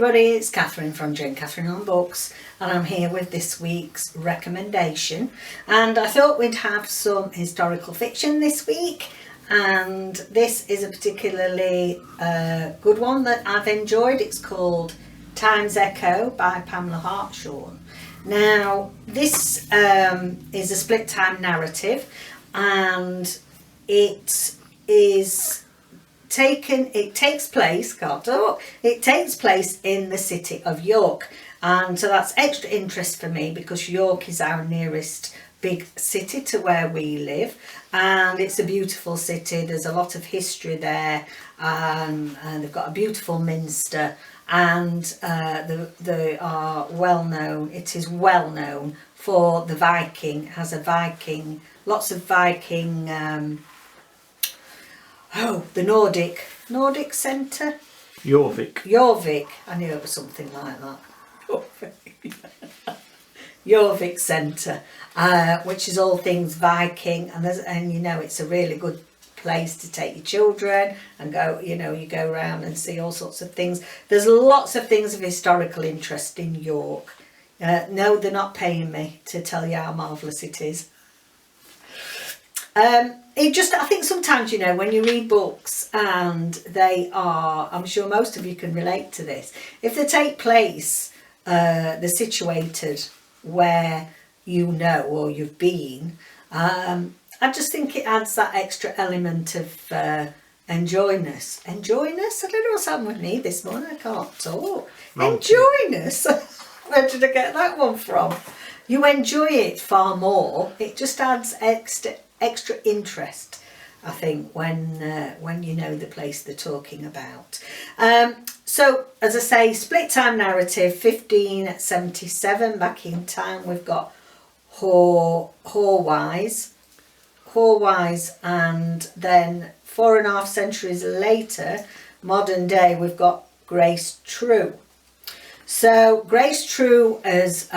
everybody, it's Catherine from Jayne Catherine on Books, and I'm here with this week's recommendation. And I thought we'd have some historical fiction this week, and this is a particularly good one that I've enjoyed. It's called Time's Echo by Pamela Hartshorne. Now, this is a split time narrative, and it takes place in the city of York, and so that's extra interest for me because York is our nearest big city to where we live, and it's a beautiful city. There's a lot of history there, and they've got a beautiful minster, and they are well known. It is well known for the Viking. It has lots of Viking. The Nordic Centre? Jorvik. I knew it was something like that. Jorvik Centre, which is all things Viking, and it's a really good place to take your children and go. You go around and see all sorts of things. There's lots of things of historical interest in York. No, they're not paying me to tell you how marvellous it is. I think sometimes, when you read books and they are, I'm sure most of you can relate to this, if they take place, they're situated where or you've been, I just think it adds that extra element of enjoyness. Enjoyness? I don't know what's happened with me this morning, I can't talk. Enjoyness? Where did I get that one from? You enjoy it far more. It just adds extra interest, I think, when you know the place they're talking about. So, as I say, split time narrative, 1577. Back in time, we've got Horwise, and then 4.5 centuries later, modern day, we've got Grace True. So Grace True has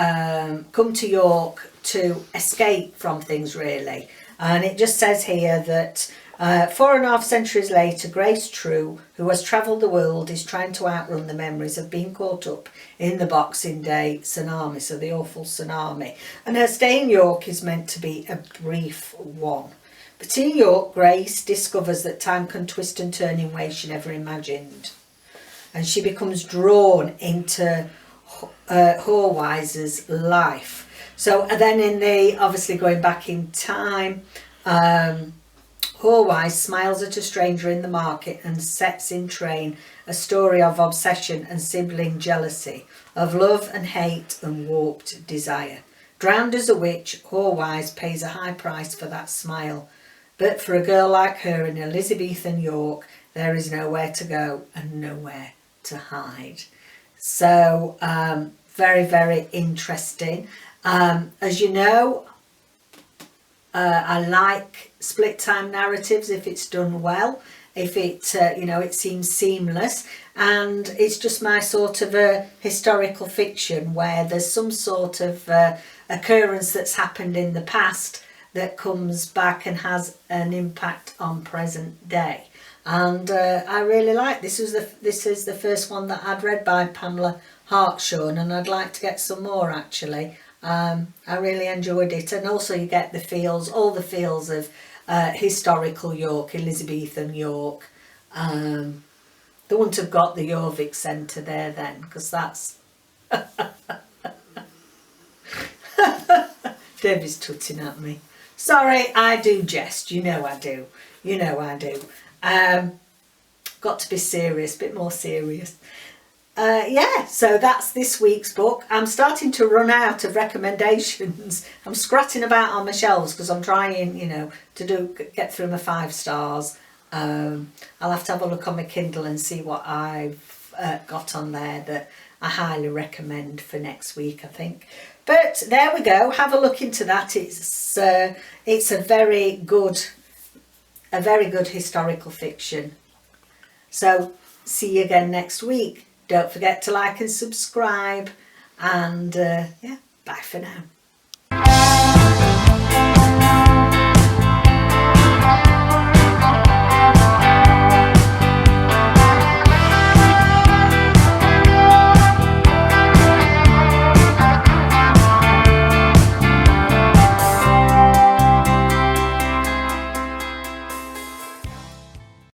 come to York to escape from things, really. And it just says here that 4.5 centuries later, Grace True, who has travelled the world, is trying to outrun the memories of being caught up in the Boxing Day tsunami, so the awful tsunami. And her stay in York is meant to be a brief one. But in York, Grace discovers that time can twist and turn in ways she never imagined. And she becomes drawn into Horwise's life. So then obviously going back in time, Horwise smiles at a stranger in the market and sets in train a story of obsession and sibling jealousy, of love and hate and warped desire. Drowned as a witch, Horwise pays a high price for that smile. But for a girl like her in Elizabethan York, there is nowhere to go and nowhere to hide. So very, very interesting. As you know, I like split time narratives if it's done well, if it seems seamless, and it's just my sort of a historical fiction where there's some sort of occurrence that's happened in the past that comes back and has an impact on present day. And I really like this. This is the first one that I'd read by Pamela Hartshorne, and I'd like to get some more actually. I really enjoyed it, and also you get all the feels of historical York, Elizabethan York. They wouldn't have got the Jorvik Centre there then, because that's Debbie's tutting at me. Sorry, I do jest. I do. I do. Got to be serious, a bit more serious. So that's this week's book. I'm starting to run out of recommendations. I'm scratching about on my shelves because I'm trying, to get through my 5 stars. I'll have to have a look on my Kindle and see what I've got on there that I highly recommend for next week, I think. But there we go. Have a look into that. It's a very good historical fiction. So see you again next week. Don't forget to like and subscribe, and bye for now.